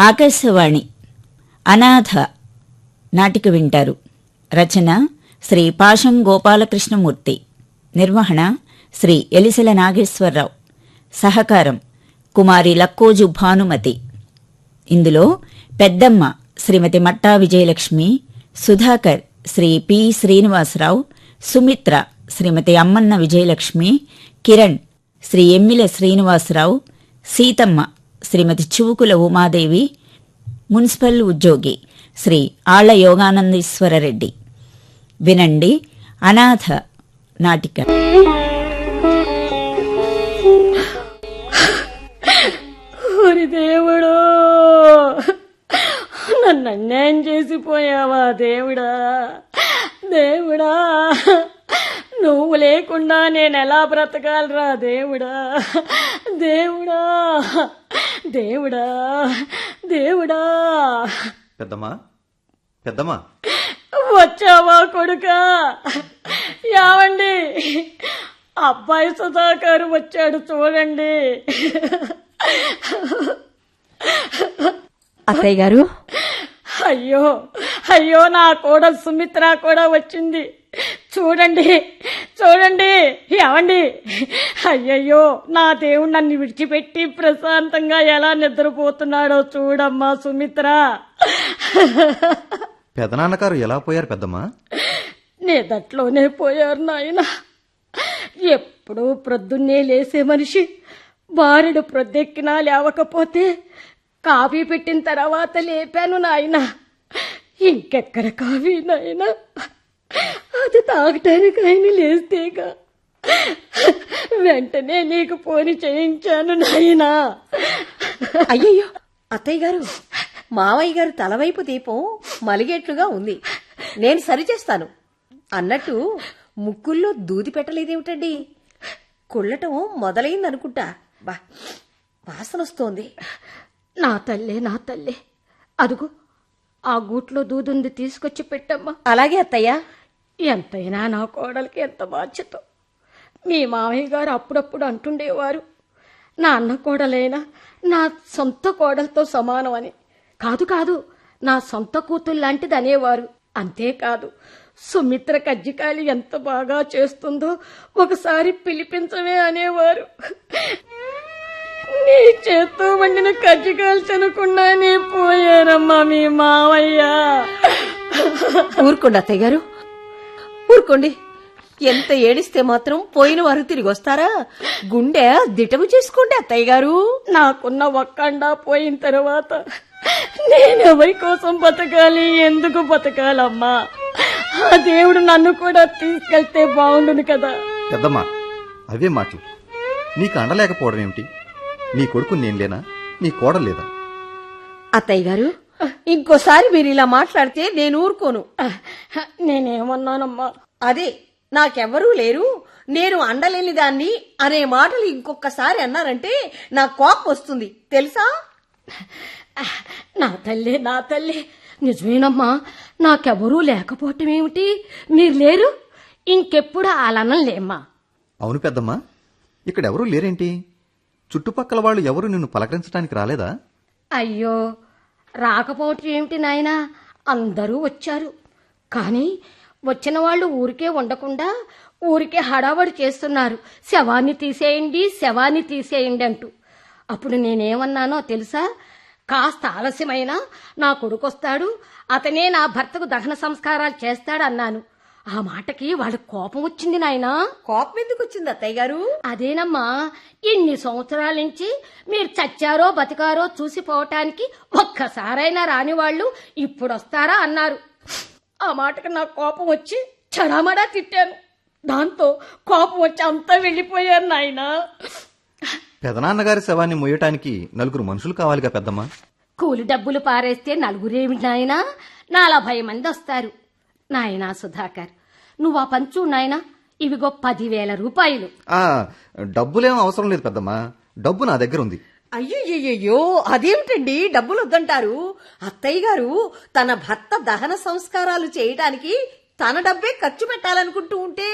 ఆకాశవాణి అనాథ నాటిక వింటారు. రచన శ్రీ పాశం గోపాలకృష్ణమూర్తి. నిర్వహణ శ్రీ ఎలిసెల నాగేశ్వరరావు. సహకారం కుమారి లక్కోజు భానుమతి. ఇందులో పెద్దమ్మ శ్రీమతి మట్టా విజయలక్ష్మి, సుధాకర్ శ్రీ పి శ్రీనివాసరావు, సుమిత్ర శ్రీమతి అమ్మన్న విజయలక్ష్మి, కిరణ్ శ్రీ ఎమ్మిల శ్రీనివాసరావు, సీతమ్మ శ్రీమతి చువుకుల ఉమాదేవి, మున్సిపల్ ఉద్యోగి శ్రీ ఆళ్ల యోగానందీశ్వరరెడ్డి. వినండి అనాథ నాటిక. ఓరి దేవుడు, నన్ను అన్యాయం చేసిపోయావా దేవుడా. దేవుడా, నువ్వు లేకుండా నేను ఎలా బ్రతకాలరా దేవుడా. దేవుడా దేవుడా దేవుడా. పెద్దమ్మా వచ్చావా కొడుకా? యావండి, అబ్బాయి సుధాకర్ వచ్చాడు చూడండి. అత్తయ్య గారు. అయ్యో అయ్యో, నా కోడలు సుమిత్ర కూడా వచ్చింది. చూడండి చూడండి. ఏమండి, అయ్యయ్యో, నా దేవుడు నన్ను విడిచిపెట్టి ప్రశాంతంగా ఎలా నిద్రపోతున్నాడో చూడమ్మా సుమిత్ర. పెదనాన్నగారు ఎలా పోయారు పెద్దమ్మా? నిదట్లోనే పోయారు నాయన. ఎప్పుడూ ప్రొద్దున్నే లేసే మనిషి బారెడు ప్రొద్దెక్కినా లేవకపోతే కాఫీ పెట్టిన తర్వాత లేపాను నాయన. ఇంకెక్కడ కాఫీ నాయన, అది తాగటానికి ఆయన లేస్తేగా వెంటనే నీకు ఫోన్ చేయించాను నాయనా. అయ్యయ్యో అత్తయ్య గారు, మావయ్య గారు తలవైపు దీపం మలిగేట్లుగా ఉంది. నేను సరిచేస్తాను. అన్నట్టు ముక్కుల్లో దూది పెట్టలేదేమిటండి? కుళ్ళటం మొదలైందనుకుంటా. బా, వాసన వస్తోంది. నా తల్లే నా తల్లే, అదుగు ఆ గూట్లో దూదుంది, తీసుకొచ్చి పెట్టమ్మా. అలాగే అత్తయ్య. ఎంతైనా నా కోడలికి ఎంత బాధ్యత. మీ మామయ్య గారు అప్పుడప్పుడు అంటుండేవారు, నా అన్న కోడలైనా నా సొంత కోడలతో సమానం అని. కాదు కాదు, నా సొంత కూతురు లాంటిది అనేవారు. అంతేకాదు, సుమిత్ర కజ్జికాయలు ఎంత బాగా చేస్తుందో ఒకసారి పిలిపించవే అనేవారు. నీ చేత్తో వండిన కజ్జికాయలు తినకుండానే పోయారమ్మా మీ మావయ్య. ఊరుకోండి అత్తయ్య గారు, ఊరుకోండి. ఎంత ఏడిస్తే మాత్రం పోయిన వారు తిరిగి వస్తారా? గుండె దిటవు చేసుకోండి అత్తయ్య గారు. నాకున్న ఒక్కండా పోయిన తర్వాత నేనెవరి కోసం బతకాలి, ఎందుకు బతకాలమ్మా? ఆ దేవుడు నన్ను కూడా తీసుకెళ్తే బాగుండును కదా. పెద్దమ్మా, అవే మాటలు. నీకు అండలేకపోవడం ఏమిటి? నీ కొడుకు నేను లేనా? నీ కోడలు లేదా? అత్తయ్య గారు, ఇంకోసారి మీరు ఇలా మాట్లాడితే నేను ఊరుకోను. నేనేమన్నానమ్మా? అదే, నాకెవ్వరూ లేరు, నేను అండలేని దాన్ని అనే మాటలు ఇంకొకసారి అన్నారంటే నా కోపం వస్తుంది, తెలుసా? నా తల్లి నా తల్లి, నిజమేనమ్మా. నాకెవరూ లేకపోవటం ఏమిటి? మీరు లేరు, ఇంకెప్పుడు అలానలేమ్మా. అవును పెద్దమ్మా, ఇక్కడెవరూ లేరేంటి? చుట్టుపక్కల వాళ్ళు ఎవరు నిన్ను పలకరించడానికి రాలేదా? అయ్యో, రాకపోవటం ఏమిటి నాయనా, అందరూ వచ్చారు. కానీ వచ్చిన వాళ్ళు ఊరికే ఉండకుండా ఊరికే హడావడి చేస్తున్నారు, శవాన్ని తీసేయండి శవాన్ని తీసేయండి అంటూ. అప్పుడు నేనేమన్నానో తెలుసా? కాస్త ఆలస్యమైనా నా కొడుకొస్తాడు, అతనే నా భర్తకు దహన సంస్కారాలు చేస్తాడు అన్నాను. ఆ మాటకి వాళ్ళకి కోపం వచ్చింది నాయనా. కోపం ఎందుకు వచ్చింది అత్తయ్య గారు? అదేనమ్మా, ఇన్ని సంవత్సరాల నుంచి మీరు చచ్చారో బతికారో చూసిపోవటానికి ఒక్కసారైనా రాని వాళ్ళు ఇప్పుడు వస్తారా అన్నారు. ఆ మాటకు నాకు కోపం వచ్చి చడామడా తిట్టాను. దాంతో కోపం వచ్చి అంతా వెళ్ళిపోయారు నాయనా. పెదనాన్నగారి శవాన్ని మోయటానికి నలుగురు మనుషులు కావాలిగా పెద్దమ్మా? కూలి డబ్బులు పారేస్తే నలుగురేమి నాయనా, 40 మంది వస్తారు. నాయనా సుధాకర్, నువ్వు ఆ పంచు నాయనా, ఇవిగో 10,000 రూపాయలు. డబ్బులేం అవసరం లేదు పెద్దమ్మా, డబ్బు నా దగ్గర ఉంది. అయ్యయ్యో, అదేమిటండి డబ్బులు వద్దంటారు? అత్తయ్య గారు తన భర్త దహన సంస్కారాలు చేయడానికి తన డబ్బే ఖర్చు పెట్టాలనుకుంటూ ఉంటే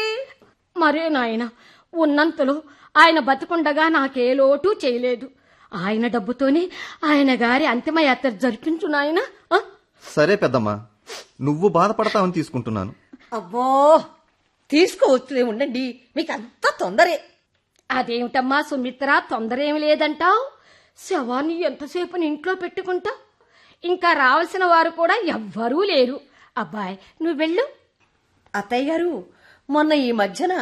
మరే నాయన, ఉన్నంతలో ఆయన బతికుండగా నాకే లోటు చేయలేదు. ఆయన డబ్బుతోనే ఆయన గారి అంతిమయాత్ర జరిపించు నాయనా. సరే పెద్దమ్మా, నువ్వు బాధపడతావని తీసుకుంటున్నాను. అబ్బో, తీసుకోవచ్చులే, ఉండండి, మీకు అంత తొందరే. అదేమిటమ్మా సుమిత్ర, తొందర ఏమి లేదంటావు? శవాన్ని ఎంతసేపు ఇంట్లో పెట్టుకుంటావు? ఇంకా రావాల్సిన వారు కూడా ఎవ్వరూ లేరు. అబ్బాయ్, నువ్వు వెళ్ళు. అత్తయ్య గారు, మొన్న ఈ మధ్యన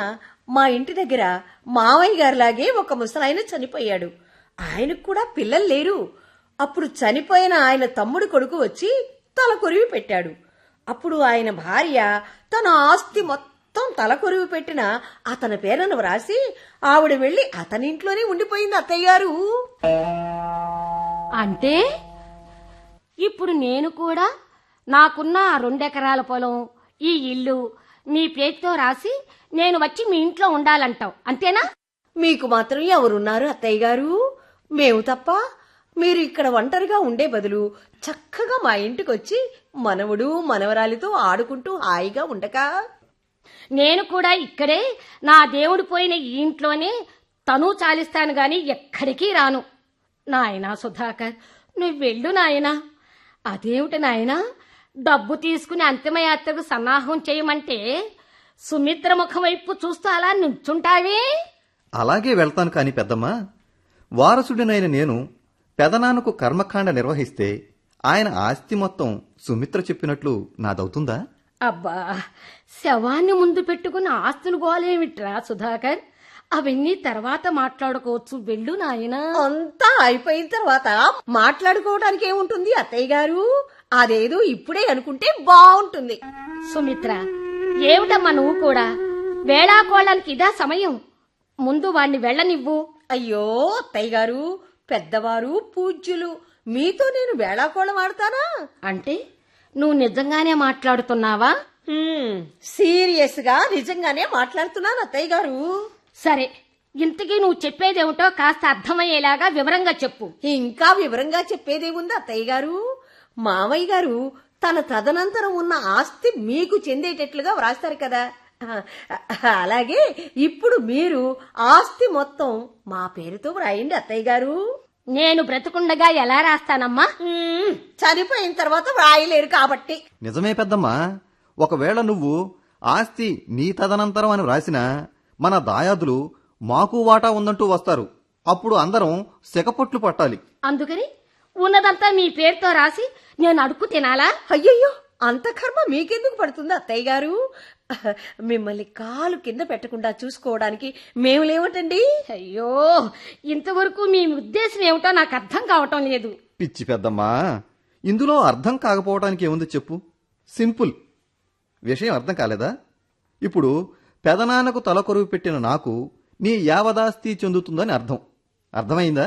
మా ఇంటి దగ్గర మావయ్య గారిలాగే ఒక ముసలాయన చనిపోయాడు. ఆయనకు కూడా పిల్లలు లేరు. అప్పుడు చనిపోయిన ఆయన తమ్ముడు కొడుకు వచ్చి తల కొరివి పెట్టాడు. అప్పుడు ఆయన భార్య తన ఆస్తి మొత్తం తల కొరివి పెట్టిన అతని పేరును వ్రాసి ఆవిడ వెళ్లి అతనింట్లోనే ఉండిపోయింది అత్తయ్య గారు. అంటే ఇప్పుడు నేను కూడా నాకున్న 2 ఎకరాల పొలం, ఈ ఇల్లు మీ పేరుతో రాసి నేను వచ్చి మీ ఇంట్లో ఉండాలంటావు, అంతేనా? మీకు మాత్రం ఎవరున్నారు అత్తయ్య గారు? మేము తప్ప. మీరు ఇక్కడ ఒంటరిగా ఉండే బదులు చక్కగా మా ఇంటికొచ్చి మనవడు మనవరాలితో ఆడుకుంటూ హాయిగా ఉండక. నేను కూడా ఇక్కడే నా దేవుడు పోయిన ఈ ఇంట్లోనే తను చాలిస్తాను గాని ఎక్కడికి రాను. నాయనా సుధాకర్, నువ్వు వెళ్ళు నాయనా. అదేమిటి నాయనా, డబ్బు తీసుకుని అంతిమయాత్రకు సన్నాహం చేయమంటే సుమిత్ర ముఖం వైపు చూస్తూ అలా నుంచుంటావే? అలాగే వెళ్తాను కాని పెద్దమ్మా, వారసుడినైన నేను పెదనాన్నకు కర్మకాండ నిర్వహిస్తే ఆయన ఆస్తి మొత్తం సుమిత్ర చెప్పినట్లు నాదవుతుందా? అబ్బా, శవాన్ని ముందు పెట్టుకుని ఆస్తులు గోలేమిట్రా సుధాకర్? అవన్నీ తర్వాత మాట్లాడుకోవచ్చు. వెళ్ళు నాయనా. అంతా అయిపోయిన తర్వాత మాట్లాడుకోవడానికి ఏముంటుంది అత్తయ్య గారు? అదేదో ఇప్పుడే అనుకుంటే బాగుంటుంది. సుమిత్ర, ఏమిటమ్మా నువ్వు కూడా? వేళాకోళానికి ఇదా సమయం? ముందు వాణ్ణి వెళ్ళనివ్వు. అయ్యో అత్తయ్య గారు, పెద్దవారు పూజ్యులు, మీతో నేను వేళాకోళం ఆడతానా? అంటే నువ్వు నిజంగానే మాట్లాడుతున్నావా? సీరియస్ గా నిజంగానే మాట్లాడుతున్నాను అత్తయ్య గారు. సరే, ఇంతకీ నువ్వు చెప్పేదేమిటో కాస్త అర్థమయ్యేలాగా వివరంగా చెప్పు. ఇంకా వివరంగా చెప్పేదేముంది అత్తయ్య గారు? మావయ్య గారు తన తదనంతరం ఉన్న ఆస్తి మీకు చెందేటట్లుగా వ్రాస్తారు కదా, అలాగే ఇప్పుడు మీరు ఆస్తి మొత్తం మా పేరుతో వ్రాయండి అత్తయ్య గారు. నేను బ్రతుకుండగా ఎలా రాస్తానమ్మా? చనిపోయిన తర్వాత వ్రాయలేరు కాబట్టి. నిజమే పెద్దమ్మా, ఒకవేళ నువ్వు ఆస్తి నీ తదనంతరం అని వ్రాసినా మన దాయాదులు మాకు వాటా ఉందంటూ వస్తారు. అప్పుడు అందరం సిగపొట్లు పట్టాలి. అందుకని ఉన్నదంతా మీ పేరుతో రాసి నేను అడుక్కు తినాలా? అయ్యయ్యో, అంత కర్మ మీకెందుకు పడుతుంది అత్తయ్య గారు? మిమ్మల్ని కాలు కింద పెట్టకుండా చూసుకోవడానికి మేము లేవటండి. అయ్యో, ఇంతవరకు మీ ఉద్దేశం ఏమిటో నాకు అర్థం కావటం లేదు. పిచ్చి పెద్దమ్మా, ఇందులో అర్థం కాకపోవడానికి ఏముంది చెప్పు. సింపుల్. విషయం అర్థం కాలేదా? ఇప్పుడు పెదనాన్నకు తలకొరువు పెట్టిన నాకు నీ యావదాస్తి చెందుతుందని అర్థం. అర్థమైందా?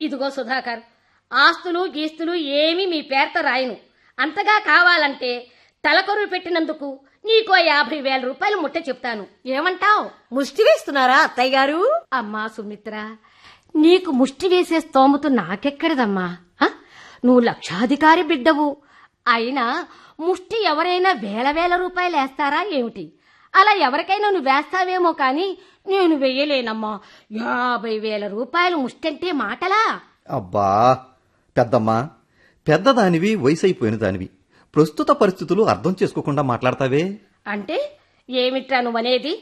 ఇదిగో సుధాకర్, ఆస్తులు గీస్తులు ఏమీ మీ పేరుతో రాయను. అంతగా కావాలంటే తలకొరువు పెట్టినందుకు నీకో 50,000 రూపాయలు ముట్ట చెప్తాను. ఏమంటావ్? ముష్టి వేస్తున్నారా అత్తయ్య గారు? అమ్మా సుమిత్ర, నీకు ముష్టి వేసే స్తోమత నాకెక్కడదమ్మా? నువ్వు లక్షాధికారి బిడ్డవు. అయినా ముష్టి ఎవరైనా వేల రూపాయలు వేస్తారా ఏమిటి? అలా ఎవరికైనా నువ్వు వేస్తావేమో కానీ నేను వెయ్యలేనమ్మా. 50,000 రూపాయలు ముష్టంటే మాటలా? అబ్బా పెద్దమ్మా, పెద్దదానివి, వయసైపోయిన దానివి, ప్రస్తుత పరిస్థితులు అర్థం చేసుకోకుండా మాట్లాడతావే. అంటే ఏమిట్రా నువ్వనేది?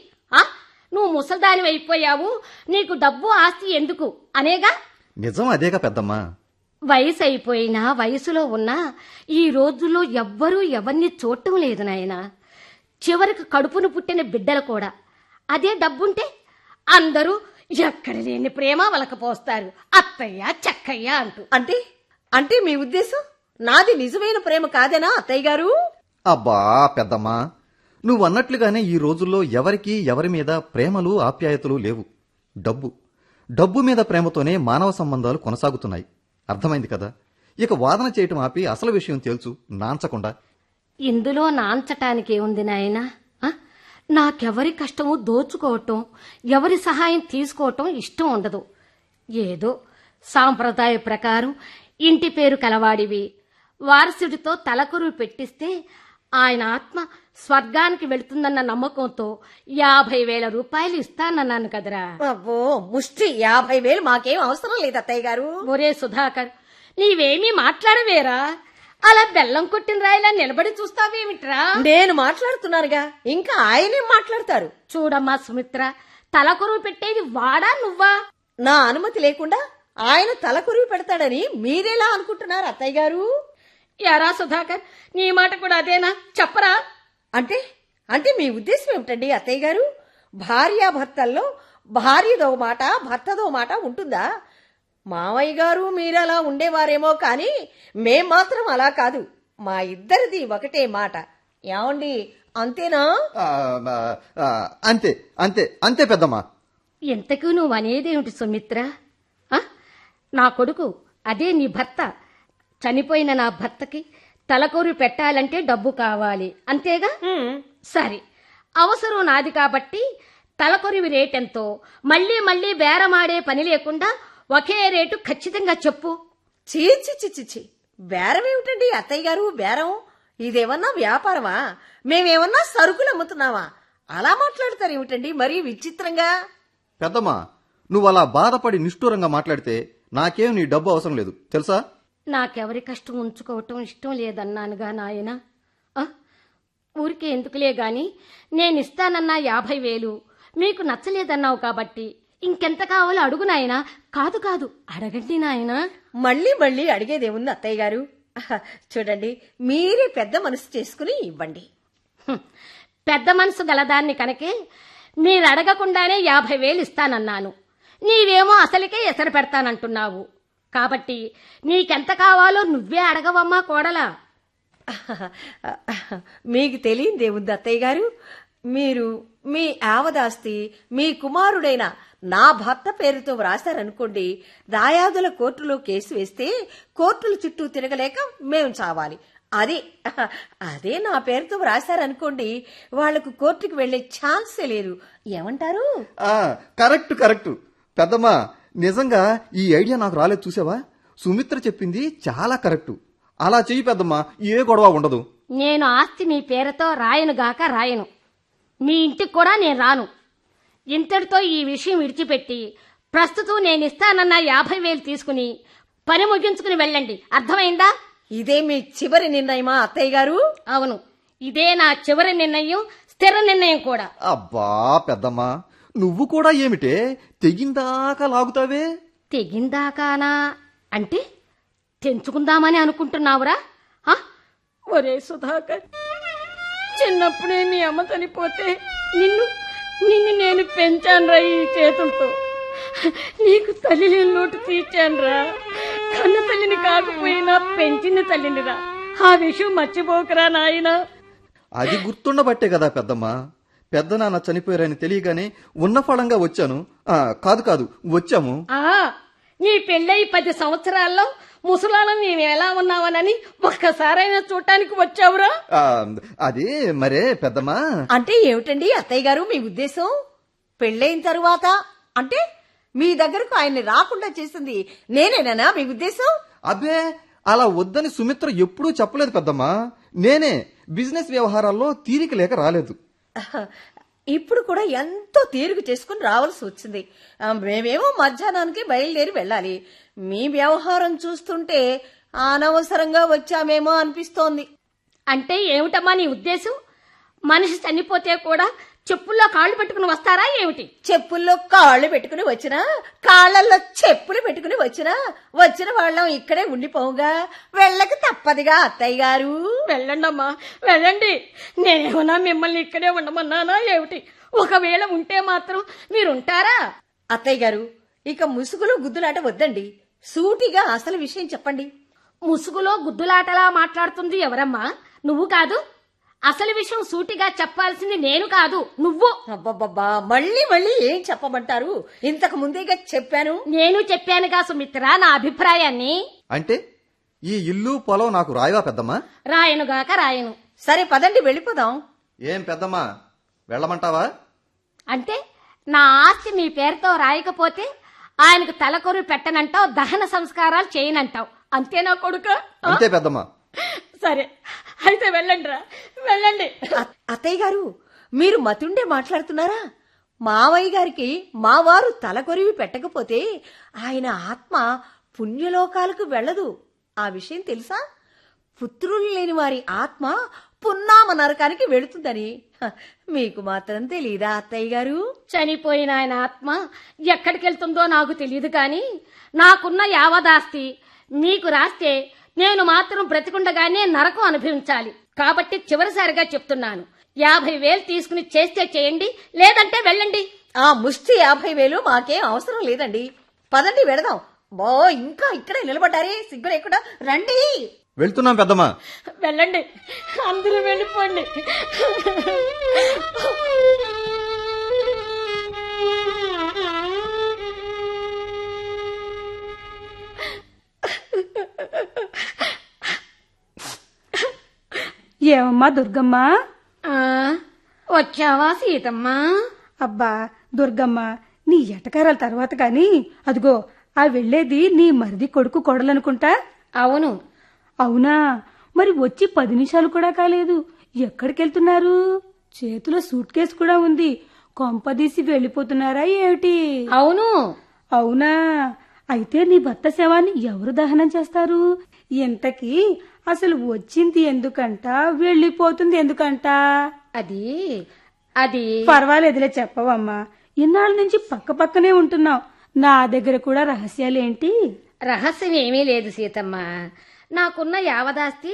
నువ్వు ముసల్దాని అయిపోయావు, నీకు డబ్బు ఆస్తి ఎందుకు అనేగా? నిజం అదేగా పెద్దమ్మా. వయసు అయిపోయినా వయసులో ఉన్నా ఈ రోజుల్లో ఎవ్వరూ ఎవరిని చూడటం లేదు నాయనా. చివరికి కడుపును పుట్టిన బిడ్డలు కూడా అదే డబ్బుంటే అందరూ ఎక్కడ లేని ప్రేమ వలకపోస్తారు, అత్తయ్య చక్కయ్య అంటూ. అంటే మీ ఉద్దేశం నాది నిజమైన ప్రేమ కాదేనా అత్తయ్య గారు? అబ్బా పెద్దమ్మా, నువ్వన్నట్లుగానే ఈ రోజుల్లో ఎవరికీ ఎవరి మీద ప్రేమలు ఆప్యాయతలు లేవు. డబ్బు మీద ప్రేమతోనే మానవ సంబంధాలు కొనసాగుతున్నాయి. అర్థమైంది కదా? ఇక వాదన చేయటం ఆపి అసలు విషయం తెలుసు, నాంచకుండా. ఇందులో నాంచటానికి ఏముంది నాయనా? నాకెవరి కష్టము దోచుకోవటం, ఎవరి సహాయం తీసుకోవటం ఇష్టం ఉండదు. ఏదో సాంప్రదాయ ప్రకారం ఇంటి పేరు కలవాడివి, వారసుడితో తలకొరువు పెట్టిస్తే ఆయన ఆత్మ స్వర్గానికి వెళుతుందన్న నమ్మకంతో 50,000 రూపాయలు ఇస్తానన్నాను కదరా. అబ్బో ముష్టి 50,000 మాకేం అవసరం లేదు అత్తయ్య గారు. ఒరే సుధాకర్, నీవేమీ మాట్లాడవేరా? అలా బెల్లం కొట్టిన రాయిలా నిలబడి చూస్తావేమిట్రా? నేను మాట్లాడుతున్నానుగా, ఇంకా ఆయనేం మాట్లాడతారు? చూడమ్మా సుమిత్ర, తలకొరువు పెట్టేది వాడా నువ్వా? నా అనుమతి లేకుండా ఆయన తలకొరివి పెడతాడని మీరెలా అనుకుంటున్నారు అత్తయ్య గారు? యారా సుధాకర్, నీ మాట కూడా అదేనా? చెప్పరా. అంటే అంటే మీ ఉద్దేశం ఏమిటండి అత్తయ్య గారు? భార్యాభర్తల్లో భార్యదో మాట భర్తదో మాట ఉంటుందా? మావయ్య గారు మీరలా ఉండేవారేమో కానీ మేం మాత్రం అలా కాదు. మా ఇద్దరిది ఒకటే మాట. ఏమండి, అంతేనా? ఆ, ఆ, అంతే అంతే అంతే పెద్దమ్మా. ఎంతకు నువ్వు అనేదేమిటి సుమిత్ర? ఆ? నా కొడుకు, అదే నీ భర్త, చనిపోయిన నా భర్తకి తలకొరి పెట్టాలంటే డబ్బు కావాలి, అంతేగా? సరే, అవసరం నాది కాబట్టి తలకొరివి రేటెంతో మళ్ళీ మళ్ళీ బేరమాడే పని లేకుండా ఒకే రేటు ఖచ్చితంగా చెప్పు. చీచి, బేరం ఏమిటండి అత్తయ్య గారు? బేరం ఇదేమన్నా వ్యాపారమా? మేమేమన్నా సరుకులు అమ్ముతున్నావా? అలా మాట్లాడతారు ఏమిటండి మరీ విచిత్రంగా? పెద్దమ్మా, నువ్వు అలా బాధపడి నిష్ఠూరంగా మాట్లాడితే నాకేం నీ డబ్బు అవసరం లేదు తెలుసా? నాకెవరి కష్టం ఉంచుకోవటం ఇష్టం లేదన్నానుగా నాయనా. ఊరికే ఎందుకులే గాని నేనిస్తానన్నా 50,000 మీకు నచ్చలేదన్నావు కాబట్టి ఇంకెంత కావాలో అడుగు నాయనా. కాదు అడగండి నాయనా. మళ్ళీ మళ్ళీ అడిగేదేముంది అత్తయ్య గారు? చూడండి, మీరే పెద్ద మనసు చేసుకుని ఇవ్వండి. పెద్ద మనసు గలదాన్ని కనుకే మీరు అడగకుండానే 50,000 ఇస్తానన్నాను. నీవేమో అసలుకే ఎసరు పెడతానంటున్నావు. కాబట్టి నీకెంత కావాలో నువ్వే అడగవమ్మా కోడలా. మీకు తెలియదేముంది అత్తయ్య గారు? మీరు మీ ఆవదాస్తి మీ కుమారుడైన నా భర్త పేరుతో వ్రాశారనుకోండి, దాయాదుల కోర్టులో కేసు వేస్తే కోర్టుల చుట్టూ తిరగలేక మేము చావాలి. అదే నా పేరుతో వ్రాశారనుకోండి, వాళ్లకు కోర్టుకు వెళ్లే ఛాన్సే లేదు. ఏమంటారు? కరెక్ట్ పెద్దమ్మా. నిజంగా ఈ ఐడియా నాకు రాలేదు చూసావా? సుమిత్ర చెప్పింది చాలా కరెక్టు. అలా చెయ్యి పెద్దమ్మా, ఏ గొడవ ఉండదు. నేను ఆస్తి మీ పేరుతో రాయనుగాక రాయను. మీ ఇంటికి కూడా నేను రాను. ఇంతటితో ఈ విషయం విడిచిపెట్టి ప్రస్తుతం నేను ఇస్తానన్న 50,000 తీసుకుని పని ముగించుకుని వెళ్ళండి. అర్థమైందా? ఇదే మీ చివరి నిర్ణయమా అత్తయ్య గారు? అవును, ఇదే నా చివరి నిర్ణయం, స్థిర నిర్ణయం కూడా. అబ్బా పెద్దమ్మా, నువ్వు కూడా ఏమిటే తెగిందాకా లాగుతావే? తెగిందాకానా అంటే తెంచుకుందామని అనుకుంటున్నావురా? ఒరే సుధాకర్, చిన్నప్పుడే మీ అమ్మ చనిపోతే నిన్ను నేను పెంచానురా ఈ చేతులతో. నీకు తల్లి లేని లోటు తీర్చానురా. కన్న తల్లిని కాకపోయినా పెంచిన తల్లినిరా. ఆ విషయం మర్చిపోకరా నాయనా. అది గుర్తుండబట్టే కదా పెద్దమ్మా, పెద్ద నాన్న చనిపోయారని తెలియగానే ఉన్న ఫలంగా వచ్చాను. కాదు వచ్చాము. నీ పెళ్ళై 10 సంవత్సరాల్లో ముసలాళ్ళం మేము ఎలా ఉన్నావనని ఒక్కసారైనా చూడటానికి వచ్చావురా? అది మరే పెద్దమ్మా. అంటే ఏమిటండి అత్తయ్య గారు మీ ఉద్దేశం? పెళ్ళైన తరువాత అంటే మీ దగ్గరకు ఆయన్ని రాకుండా చేసింది నేనేనా మీ ఉద్దేశం? అబ్బే, అలా వద్దని సుమిత్ర ఎప్పుడూ చెప్పలేదు పెద్దమ్మా. నేనే బిజినెస్ వ్యవహారాల్లో తీరిక లేక రాలేదు. ఇప్పుడు కూడా ఎంతో తీరుగు చేసుకుని రావాల్సి వచ్చింది. మేమేమో మధ్యాహ్నానికి బయలుదేరి వెళ్ళాలి. మీ వ్యవహారం చూస్తుంటే అనవసరంగా వచ్చామేమో అనిపిస్తోంది. అంటే ఏమిటమ్మా నీ ఉద్దేశం? మనిషి చనిపోతే కూడా చెప్పుల్లో కాళ్ళు పెట్టుకుని వస్తారా ఏమిటి? చెప్పుల్లో కాళ్ళు పెట్టుకుని వచ్చినా, కాళ్లల్లో చెప్పులు పెట్టుకుని వచ్చిన వాళ్ళం ఇక్కడే ఉండిపోగా వెళ్ళక తప్పదుగా అత్తయ్య గారు. వెళ్ళండమ్మా, వెళ్ళండి. నేనేమన్నా మిమ్మల్ని ఇక్కడే ఉండమన్నానా ఏమిటి? ఒకవేళ ఉంటే మాత్రం మీరుంటారా? అత్తయ్య గారు, ఇక ముసుగులో గుద్దులాట వద్దండి. సూటిగా అసలు విషయం చెప్పండి. ముసుగులో గుద్దులాటలా మాట్లాడుతుంది ఎవరమ్మా? నువ్వు కాదు. అసలు విషయం సూటిగా చెప్పాల్సింది నేను కాదు, నువ్వు. అబ్బబ్బబ్బా, మళ్ళీ ఏం చెప్పమంటారు? ఇంతకు ముందేగా చెప్పాను. నేను చెప్పానుగా సుమిత్ర నా అభిప్రాయాన్ని. అంటే ఈ ఇల్లు పొలం నాకు రాయవా పెద్దమ్మా? రాయనుగాక రాయను. సరే పదండి వెళ్ళిపోదాం. ఏం పెద్దమ్మా, వెళ్ళమంటావా? అంటే నా ఆస్తి మీ పేరుతో రాయకపోతే ఆయనకు తలకొరి పెట్టనంటావు, దహన సంస్కారాలు చేయనంటావు, అంతేనా కొడుక? అంతే పెద్దమ్మా. సరే, అయితే వెళ్ళండి రా, వెళ్ళండి. అత్తయ్య గారు, మీరు మతుండే మాట్లాడుతున్నారా? మావయ్య గారికి మా వారు తలకొరివి పెట్టకపోతే ఆయన ఆత్మ పుణ్యలోకాలకు వెళ్ళదు. ఆ విషయం తెలుసా? పుత్రులు లేని వారి ఆత్మ పున్నామ నరకానికి వెళుతుందని. మీకు మాత్రం తెలీదా అత్తయ్య గారు? చనిపోయిన ఆయన ఆత్మ ఎక్కడికి వెళ్తుందో నాకు తెలియదు, కానీ నాకున్న యావదాస్తి మీకు రాస్తే నేను మాత్రం బ్రతికుండగానే నరకం అనుభవించాలి. కాబట్టి చివరిసారిగా చెప్తున్నాను, 50,000 తీసుకుని చేస్తే చేయండి, లేదంటే వెళ్ళండి. ఆ ముష్టి 50,000 మాకేం అవసరం లేదండి. పదండి వెళదాం. బో, ఇంకా ఇక్కడే నిలబడ్డారే, సిగ్గు లేకుండా రండి. వెళ్తున్నాం పెద్దమ్మా. వెళ్ళండి, అందరూ వెళ్ళిపోండి. ఏమమ్మా దుర్గమ్మ? ఆ, వచ్చావా సీతమ్మ? అబ్బా దుర్గమ్మ, నీ ఎటకారాల తర్వాత కాని అదిగో ఆ వెళ్లేది నీ మరిది కొడుకు కొడలనుకుంటా. అవును. అవునా? మరి వచ్చి 10 నిమిషాలు కూడా కాలేదు. ఎక్కడికెళ్తున్నారు? చేతిలో సూట్ కేసు కూడా ఉంది. కొంపదీసి వెళ్ళిపోతున్నారా ఏమిటి? అవును. అవునా? అయితే నీ భర్త శవాన్ని ఎవరు దహనం చేస్తారు? ఇంతకీ అసలు వచ్చింది ఎందుకంట, వెళ్ళిపోతుంది ఎందుకంట? అది అది పర్వాలేదులే, చెప్పవమ్మా. ఇన్నాళ్ళ నుంచి పక్క పక్కనే ఉంటున్నావు. నా దగ్గర కూడా రహస్యాలేంటి? రహస్యం ఏమీ లేదు సీతమ్మ. నాకున్న యావదాస్తి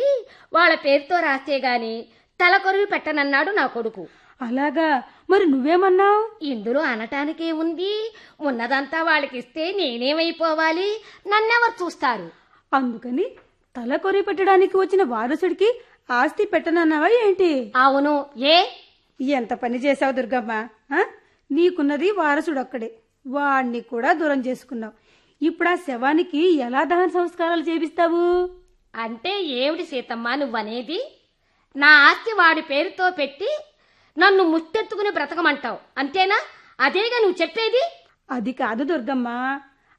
వాళ్ళ పేరుతో రాస్తే గాని తలకొరివి పెట్టనన్నాడు నా కొడుకు. అలాగా? మరి నువ్వేమన్నావు? ఇందులో అనటానికే ఉంది, ఉన్నదంతా వాళ్ళకిస్తే నేనేమైపోవాలి, నన్నెవరు చూస్తారు? అందుకని తల కొరి పెట్టడానికి వచ్చిన వారసుడికి ఆస్తి పెట్టనన్నావా ఏంటి? అవును. ఏ ఎంత పని చేశావు దుర్గమ్మ! ఆ? నీకున్నది వారసుడొక్కడే, వాణ్ణి కూడా దూరం చేసుకున్నావు. ఇప్పుడు ఆ శవానికి ఎలా దహన సంస్కారాలు చేపిస్తావు? అంటే ఏమిటి సీతమ్మ నువ్వనేది? నా ఆస్తి వాడి పేరుతో పెట్టి నన్ను ముత్తెత్తుకుని బ్రతకమంటావు, అంతేనా? అదేగా నువ్వు చెప్పేది? అది కాదు దుర్గమ్మ,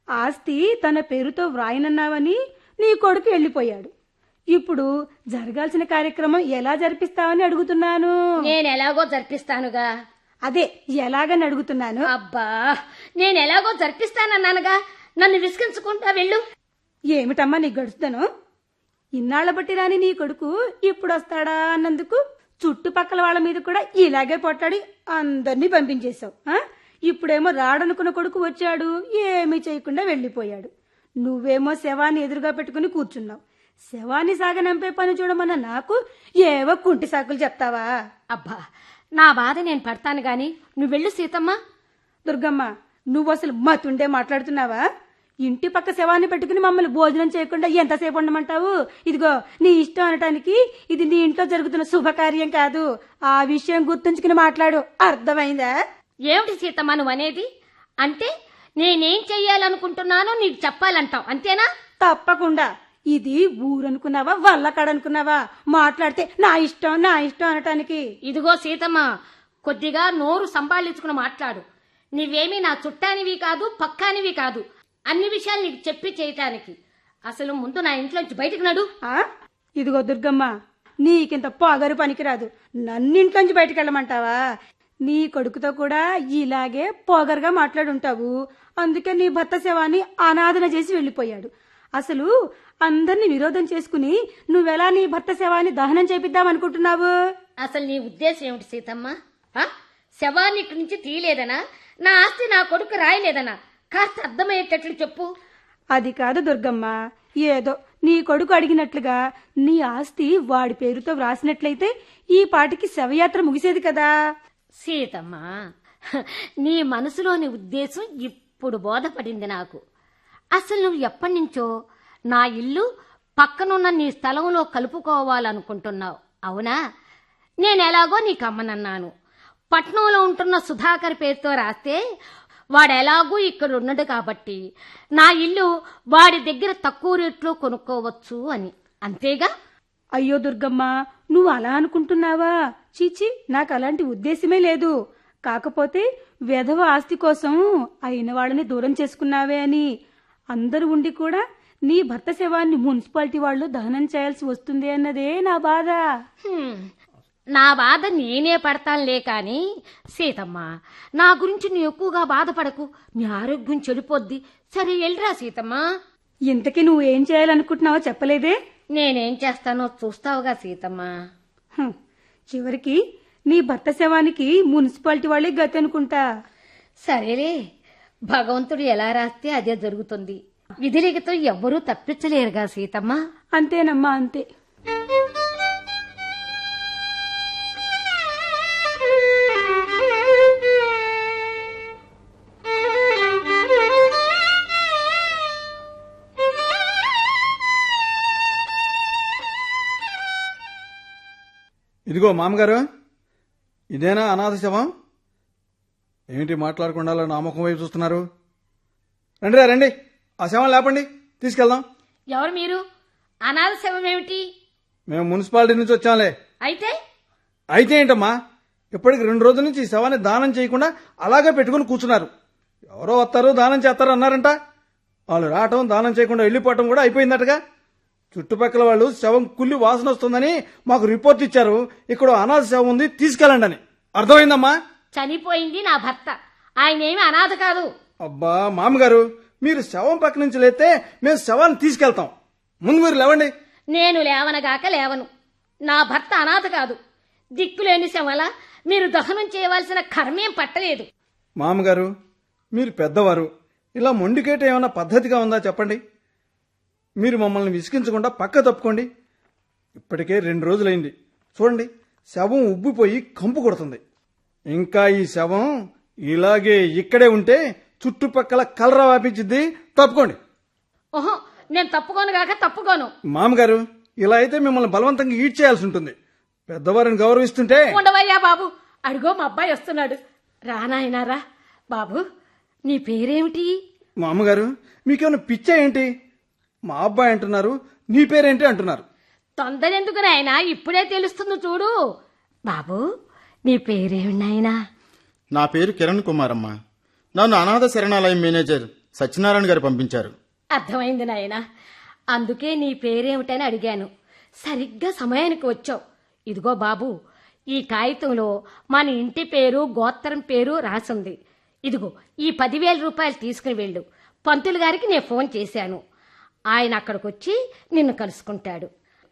ఆస్తి తన పేరుతో వ్రాయనన్నావని నీ కొడుకు వెళ్ళిపోయాడు. ఇప్పుడు జరగాల్సిన కార్యక్రమం ఎలా జరిపిస్తావని అడుగుతున్నాను. నేనెలాగో జరిపిస్తానుగా. అదే ఎలాగని అడుగుతున్నాను. అబ్బా, నేనెలాగో జరిపిస్తానన్నానుగా, నన్ను విసిగించుకుంటా వెళ్ళు. ఏమిటమ్మా నీ గడుస్తాను? ఇన్నాళ్ల బట్టి రాని నీ కొడుకు ఇప్పుడు వస్తాడా అన్నందుకు చుట్టుపక్కల వాళ్ళ మీద కూడా ఇలాగే పొట్టాడి అందరినీ పంపించేశావు. ఇప్పుడేమో రాడనుకున్న కొడుకు వచ్చాడు, ఏమీ చేయకుండా వెళ్లిపోయాడు. నువ్వేమో శవాన్ని ఎదురుగా పెట్టుకుని కూర్చున్నావు. శవాన్ని సాగనంపే పని చూడమన్న నాకు ఏవో కుంటి సాకులు చెప్తావా? అబ్బా, నా బాధ నేను పడతాను గాని నువ్వు వెళ్ళు సీతమ్మ. దుర్గమ్మ, నువ్వు అసలు మతుండే మాట్లాడుతున్నావా? ఇంటి పక్క శవాన్ని పెట్టుకుని మమ్మల్ని భోజనం చేయకుండా ఎంతసేపు ఉండమంటావు? ఇదిగో నీ ఇష్టం అనటానికి ఇది నీ ఇంట్లో జరుగుతున్న శుభకార్యం కాదు. ఆ విషయం గుర్తుంచుకుని మాట్లాడు, అర్థమైందా? ఏమిటి సీతమ్మ నువ్వనేది? అంటే నేనేం చెయ్యాలనుకుంటున్నానో నీకు చెప్పాలంటావు, అంతేనా? తప్పకుండా. ఇది ఊరనుకున్నావా, వల్లకాడనుకున్నావా? మాట్లాడితే నా ఇష్టం నా ఇష్టం అనటానికి. ఇదిగో సీతమ్మ, కొద్దిగా నోరు సంభాళించుకుని మాట్లాడు. నీవేమీ నా చుట్టానివి కాదు, పక్కానివి కాదు, అన్ని విషయాలు నీకు చెప్పి చేయటానికి. అసలు ముందు నా ఇంట్లోంచి బయటకు నడు. ఇదిగో దుర్గమ్మ, నీకింత పొగరు పనికిరాదు. నన్నింట్లోంచి బయటకు వెళ్ళమంటావా? నీ కొడుకుతో కూడా ఇలాగే పొగరుగా మాట్లాడుంటావు. అందుకే నీ భర్త శవాన్ని అనాథన చేసి వెళ్లిపోయాడు. అసలు అందరినీ విరోధం చేసుకుని నువ్వెలా నీ భర్త శవాన్ని దహనం చేపిద్దామనుకుంటున్నావు? అసలు నీ ఉద్దేశం ఏమిటి సీతమ్మ? శవాన్ని ఇక్కడి నుంచి తీయలేదనా? నా ఆస్తి నా కొడుకు రాయలేదనా? కాస్త అర్థమయ్యేటట్లు చెప్పు. అది కాదు దుర్గమ్మ, ఏదో నీ కొడుకు అడిగినట్లుగా నీ ఆస్తి వాడి పేరుతో వ్రాసినట్లయితే ఈ పాటికి శవయాత్ర ముగిసేది కదా. సీతమ్మ, నీ మనసులోని ఉద్దేశం ఇప్పుడు బోధపడింది నాకు. అసలు నువ్వు ఎప్పటి నుంచో నా ఇల్లు పక్కనున్న నీ స్థలంలో కలుపుకోవాలనుకుంటున్నావు, అవునా? నేనెలాగో నీకు అమ్మనన్నాను. పట్నంలో ఉంటున్న సుధాకర్ పేరుతో రాస్తే వాడెలాగూ ఇక్కడ ఉన్నాడు కాబట్టి నా ఇల్లు వాడి దగ్గర తక్కువ రేట్లో కొనుక్కోవచ్చు అని, అంతేగా? అయ్యో దుర్గమ్మ, నువ్వు అలా అనుకుంటున్నావా? చీచి, నాకు అలాంటి ఉద్దేశమే లేదు. కాకపోతే వెధవ ఆస్తి కోసం అయిన వాళ్ళని దూరం చేసుకున్నావే అని. అందరూ ఉండి కూడా నీ భర్త శవాన్ని మున్సిపాలిటీ వాళ్ళు దహనం చేయాల్సి వస్తుంది అన్నదే నా బాధ. నా బాధ నేనే పడతానులే కాని సీతమ్మ, నా గురించి నువ్వు ఎక్కువగా బాధపడకు. నీ ఆరోగ్యం చెడిపోద్ది. సరే వెళ్ళరా సీతమ్మ. ఇంతకీ నువ్వేం చేయాలనుకుంటున్నావో చెప్పలేదే? నేనేం చేస్తానో చూస్తావుగా సీతమ్మ. హం, చివరికి నీ భర్త శవానికి మున్సిపాలిటీ వాళ్ళే గతి అనుకుంటా. సరేలే, భగవంతుడు ఎలా రాస్తే అదే జరుగుతుంది. విధిలిఖితం ఎవ్వరూ తప్పించలేరుగా సీతమ్మ. అంతేనమ్మా, అంతే. ఇదిగో మామగారు, ఇదేనా అనాథ శవం? ఏంటి మాట్లాడకుండా అలా నా ముఖం వైపు చూస్తున్నారు? రండి రండి, ఆ శవం లేపండి, తీసుకెళ్దాం. ఎవరు మీరు? అనాథ శవం ఏమిటి? మేము మున్సిపాలిటీ నుంచి వచ్చాంలే. అయితే ఏంటమ్మా, ఇప్పటికి 2 రోజుల నుంచి ఈ శవాన్ని దానం చేయకుండా అలాగే పెట్టుకుని కూర్చున్నారు. ఎవరో వస్తారు దానం చేస్తారు అన్నారంట. వాళ్ళు రావటం, దానం చేయకుండా వెళ్ళిపోవటం కూడా అయిపోయిందటగా. చుట్టుపక్కల వాళ్ళు శవం కుళ్ళి వాసన వస్తుందని మాకు రిపోర్ట్ ఇచ్చారు. ఇక్కడ అనాథ శవం ఉంది, తీసుకెళ్ళండి అని. అర్థమైందమ్మా? చనిపోయింది నా భర్త, ఆయనేమి అనాథ కాదు. అబ్బా మామగారు, మీరు శవం పక్క నుంచి లేతే మేము శవాన్ని తీసుకెళ్తాం. ముందు మీరు లేవండి. నేను లేవనగాక లేవను. నా భర్త అనాథ కాదు. దిక్కులేని శవల మీరు దహనం చేయవలసిన కర్మేం పట్టలేదు. మామగారు, మీరు పెద్దవారు, ఇలా మొండికేట ఏమైనా పద్ధతిగా ఉందా చెప్పండి. మీరు మమ్మల్ని విసిగించకుండా పక్క తప్పుకోండి. ఇప్పటికే 2 రోజులైంది. చూడండి, శవం ఉబ్బిపోయి కంపు కొడుతుంది. ఇంకా ఈ శవం ఇలాగే ఇక్కడే ఉంటే చుట్టుపక్కల కలరా వ్యాపించిద్ది. తప్పుకోండి. ఓహో, నేను తప్పుకోనుగాక తప్పుకోను. మామగారు, ఇలా అయితే మిమ్మల్ని బలవంతంగా ఈడ్ చేయాల్సి ఉంటుంది. పెద్దవారిని గౌరవిస్తుంటే. ఉండవయ్యా బాబు, అడుగో మా అబ్బాయి వస్తున్నాడు. రానాయనారా. బాబు, నీ పేరేమిటి? మా అమ్మగారు, మీకేమైనా పిచ్చా ఏంటి? మా అబ్బాయి అంటున్నారు, నీ పేరేంటి అంటున్నారు. తొందరెందుకు నాయనా, ఇప్పుడే తెలుస్తుంది చూడు. బాబు, నీ పేరేమిటి నాయనా? నా పేరు కిరణ్ కుమార్ అమ్మ. నన్ను అనాథ శరణాలయం మేనేజర్ సత్యనారాయణ గారు పంపించారు. అర్థమైంది నాయనా, అందుకే నీ పేరేమిటని అడిగాను. సరిగ్గా సమయానికి వచ్చావు. ఇదిగో బాబు, ఈ కాగితంలో మన ఇంటి పేరు, గోత్రం పేరు రాసింది. ఇదిగో ఈ 10,000 రూపాయలు తీసుకుని వెళ్ళు. పంతులు గారికి నేను ఫోన్ చేశాను. ఆయన అక్కడికొచ్చి నిన్ను కలుసుకుంటాడు.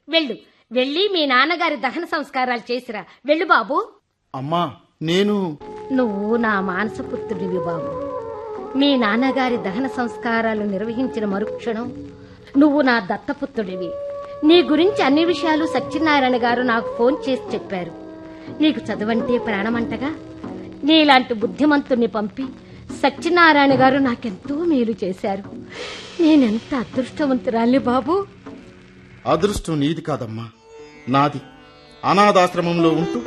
వెళ్ళు, వెళ్ళి మీ నాన్నగారి దహన సంస్కారాలు చేసిరా. వెళ్ళు బాబు. అమ్మా, నేను నువ్వు నా మానసపుత్రుడివి బాబు. మీ నాన్నగారి దహన సంస్కారాలు నిర్వహించిన మరుక్షణం నువ్వు నా దత్తపుత్రుడివి. నీ గురించి అన్ని విషయాలు సత్యనారాయణ గారు నాకు ఫోన్ చేసి చెప్పారు. నీకు చదువంటే ప్రాణమంటగా నీలాంటి బుద్ధిమంతుణ్ణి పంపి సత్యనారాయణ గారు నాకెంతో మేలు చేశారు. నేనెంత అదృష్టవంతురాలి బాబు. అదృష్టం నీది కాదమ్మా, నాది. అనాథాశ్రమంలో ఉంటూ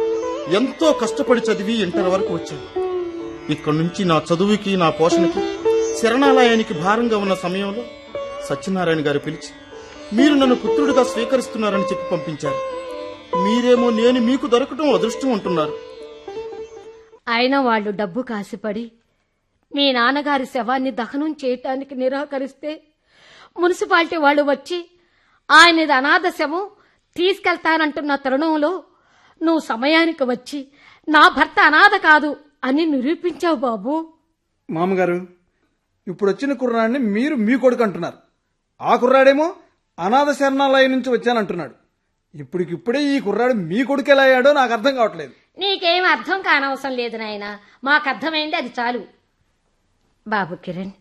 ఎంతో కష్టపడి చదివి ఇంటర్ వరకు వచ్చాను. ఇక్కడి నుంచి నా చదువుకి, నా పోషణకి, శరణాలయానికి భారంగా ఉన్న సమయంలో సత్యనారాయణ గారు పిలిచి మీరు నన్ను పుత్రుడిగా స్వీకరిస్తున్నారని చెప్పి పంపించారు. మీరేమో నేను మీకు దొరకటం అదృష్టం అంటున్నారు. అయినా వాళ్ళు డబ్బు కాసిపడి మీ నాన్నగారి శవాన్ని దహనం చేయటానికి నిరాకరిస్తే మున్సిపాలిటీ వాళ్ళు వచ్చి ఆయనది అనాథ శవం తీసుకెళ్తానంటున్న తరుణంలో నువ్వు సమయానికి వచ్చి నా భర్త అనాథ కాదు అని నిరూపించావు బాబు. మామగారు, ఇప్పుడు వచ్చిన కుర్రాడిని మీరు మీ కొడుకు అంటున్నారు. ఆ కుర్రాడేమో అనాథ శరణాలయం నుంచి వచ్చానంటున్నాడు. ఇప్పటికిప్పుడే ఈ కుర్రాడు మీ కొడుకు ఎలా అయ్యాడో నాకు అర్థం కావట్లేదు. నీకేం అర్థం కానవసరం లేదు నాయనా, మాకు అర్థమైంది, అది చాలు. బాబు కిరణ్,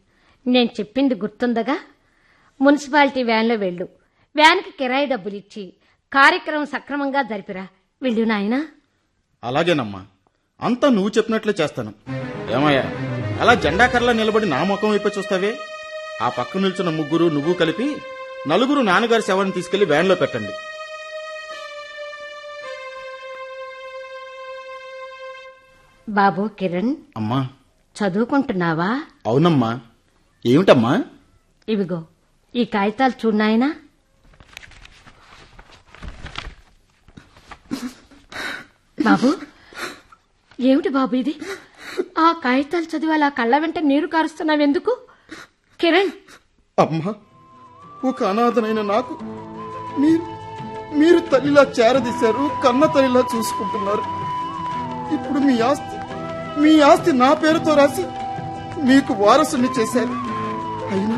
నేను చెప్పింది గుర్తుందగా? మున్సిపాలిటీ వ్యాన్లో వెళ్ళు. వ్యాన్కి కిరాయి డబ్బులిచ్చి కార్యక్రమం సక్రమంగా జరిపిరా. వెళ్ళు నాయనా. అలాగేనమ్మా, అంతా నువ్వు చెప్పినట్లే చేస్తాను. ఏమయ్యా, అలా జెండాకర్లా నిలబడి నా ముఖం వైపు చూస్తావే? ఆ పక్క నిల్చున్న ముగ్గురు నువ్వు కలిపి 4 నాన్నగారి శవాన్ని తీసుకెళ్లి వ్యాన్లో పెట్టండి. బాబు కిరణ్, అమ్మా. చదువుకుంటున్నావా? అవునమ్మా. ఏమిటమ్మా? ఇవిగో ఈ కాగితాలు చూడాయనా. బాబు, ఏమిటి బాబు ఇది? ఆ కాగితాలు చదివి అలా కళ్ళ వెంట నీరు కారుస్తున్నావెందుకు? కిరణ్, అమ్మా, ఒక అనాథనైన నాకు మీరు తల్లిలా చేరదీశారు, కన్న తల్లిలా చూసుకుంటున్నారు. ఇప్పుడు మీ ఆస్తి నా పేరుతో రాసి మీకు వారసుని చేశారు. అయినా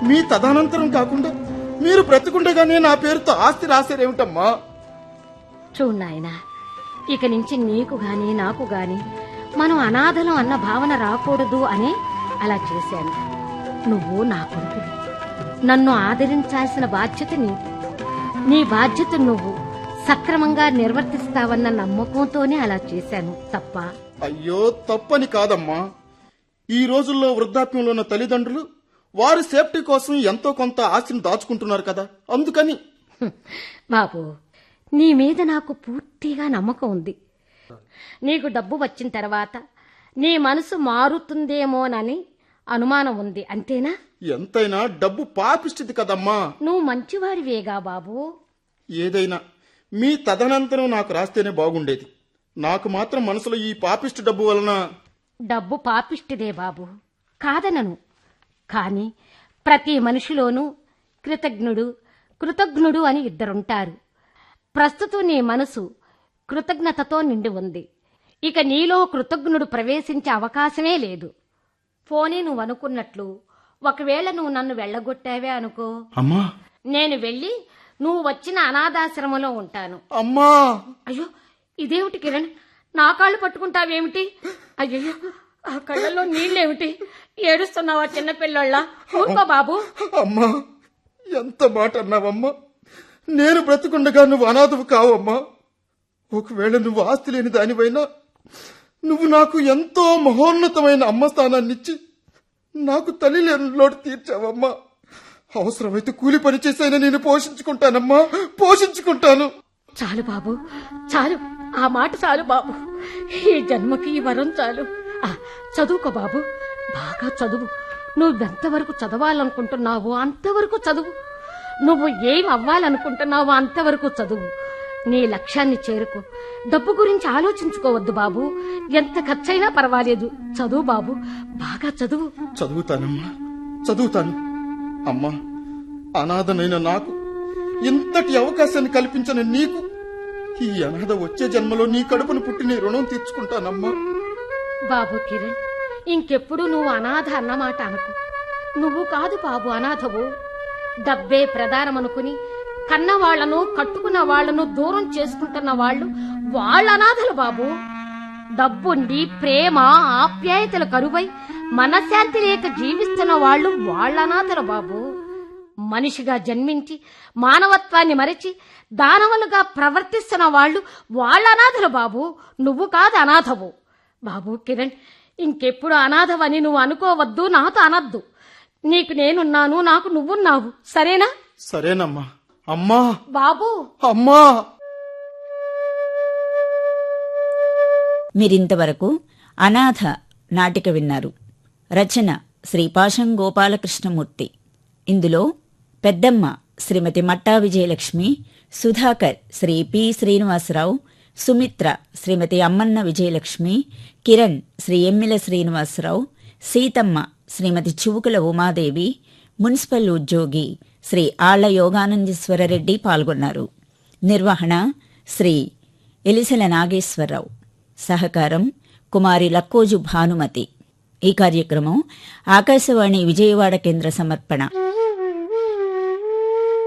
మీ తదనంతరం కాకుండా మీరు బ్రతికుండగానే నా పేరుతో ఆస్తి రాశారేమిటమ్మా? చూడు నాయనా, ఇక నుంచి నీకు గాని నాకు గాని మనం అనాథలం అన్న భావన రాకూడదు అనే అలా చేశాను. నువ్వు నా కొడుకు, నన్ను ఆదరించాల్సిన బాధ్యత నీది. నీ బాధ్యత నువ్వు సక్రమంగా నిర్వర్తిస్తావన్న నమ్మకంతోనే అలా చేశాను తప్ప. అయ్యో, తప్పని కాదమ్మా. ఈ రోజుల్లో వృద్ధాప్యంలో ఉన్న తల్లిదండ్రులు వారి సేఫ్టీ కోసం ఎంతో కొంత ఆస్తిని దాచుకుంటున్నారు కదా, అందుకని. బాబు, నీ మీద నాకు పూర్తిగా నమ్మకం ఉంది. నీకు డబ్బు వచ్చిన తర్వాత నీ మనసు మారుతుందేమోనని అనుమానం ఉంది, అంతేనా? ఎంతైనా డబ్బు పాపిష్టిది కదమ్మా. నువ్వు మంచివాడివేగా బాబు. ఏదైనా మీ తదనంతరం నాకు రాస్తేనే బాగుండేది. నాకు మాత్రం మనసులో ఈ పాపిష్టి డబ్బు వలన. డబ్బు పాపిష్టిదే బాబు, కాదనను. కాని ప్రతి మనిషిలోనూ కృతజ్ఞుడు అని ఇద్దరుంటారు. ప్రస్తుతం నీ మనసు కృతజ్ఞతతో నిండి ఉంది. ఇక నీలో కృతజ్ఞుడు ప్రవేశించే అవకాశమే లేదు. పోనీ నువ్వు అనుకున్నట్లు ఒకవేళ నువ్వు నన్ను వెళ్ళగొట్టావే అనుకో, అమ్మా, నేను వెళ్ళి నువ్వు వచ్చిన అనాథాశ్రమంలో ఉంటాను. అమ్మా! అయ్యో, ఇదేమిటి కిరణ్, నా కాళ్ళు పట్టుకుంటావేమిటి? అయ్యో, ఆ కళ్ళల్లో నీళ్ళేమిటి? ఏడుస్తున్నావా చిన్నపిల్లళ్ళ? ఊరుకో బాబు. అమ్మా, ఎంత మాట అన్నావమ్మా. నేను బ్రతుకుండగా నువ్వు అనాథవు కావమ్మా. ఒకవేళ నువ్వు ఆస్తి లేని దానివైనా నువ్వు నాకు ఎంతో మహోన్నతమైన అమ్మ స్థానాన్నిచ్చి నాకు తల్లి లేని లోటు తీర్చావమ్మా. అవసరమైతే కూలి పని చేసైనా నేను పోషించుకుంటానమ్మా, పోషించుకుంటాను. చాలు బాబు, చాలు. ఆ మాట చాలు బాబు. ఈ జన్మకి ఈ వరం చాలు. చదువుకో బాబు, బాగా చదువు. నువ్వెంతవరకు చదవాలనుకుంటున్నావో అంతవరకు చదువు. నువ్వు ఏం అవ్వాలనుకుంటున్నావో అంతవరకు చదువు. నీ లక్ష్యాన్ని చేరుకో. డబ్బు గురించి ఆలోచించుకోవద్దు బాబు. ఎంత ఖర్చైనా పర్వాలేదు. చదువు బాబు, బాగా చదువు. చదువుతానమ్మా, చదువుతాను. అమ్మా, అనాథనైన నాకు ఇంతటి అవకాశాన్ని కల్పించిన నీకు ఈ అనాథ వచ్చే జన్మలో నీ కడుపును పుట్టి నీ రుణం తీర్చుకుంటానమ్మా. బాబు కిరణ్, ఇంకెప్పుడు నువ్వు అనాథ అన్నమాట అనకు. నువ్వు కాదు బాబు అనాథవు. డబ్బే ప్రధానమనుకుని కన్నవాళ్లను కట్టుకున్న వాళ్లను దూరం చేసుకుంటున్న వాళ్ళు వాళ్ళ అనాథలు బాబు. డబ్బుండి ప్రేమ ఆప్యాయతలు కరువై మనశ్శాంతి లేక జీవిస్తున్న వాళ్ళు వాళ్ళ అనాథలు బాబు. మనిషిగా జన్మించి మానవత్వాన్ని మరచి దానవులుగా ప్రవర్తిస్తున్న వాళ్ళు వాళ్ళ అనాథలు బాబు. నువ్వు కాదు అనాథవు. బాబు కిరణ్, ఇంకెప్పుడు అనాథవని నువ్వు అనుకోవద్దు, నాతో అనద్దు. నీకు నేనున్నాను, నాకు నువ్వున్నావు, సరేనా? సరేనమ్మా. అమ్మా! బాబు! అమ్మా! మీరింతవరకు అనాథ నాటిక విన్నారు. రచన శ్రీ పాశం గోపాలకృష్ణమూర్తి. ఇందులో పెద్దమ్మ శ్రీమతి మట్టా విజయలక్ష్మి, సుధాకర్ శ్రీ పి శ్రీనివాసరావు, సుమిత్ర శ్రీమతి అమ్మన్న విజయలక్ష్మి, కిరణ్ శ్రీ ఎమ్మిల శ్రీనివాసరావు, సీతమ్మ శ్రీమతి చువుకుల ఉమాదేవి, మున్సిపల్ ఉద్యోగి శ్రీ ఆళ్ల యోగానందీశ్వరరెడ్డి పాల్గొన్నారు. నిర్వహణ శ్రీ ఎలిసెల నాగేశ్వరరావు. సహకారం కుమారి లక్కోజు భానుమతి. ఈ కార్యక్రమం ఆకాశవాణి విజయవాడ కేంద్ర సమర్పణ.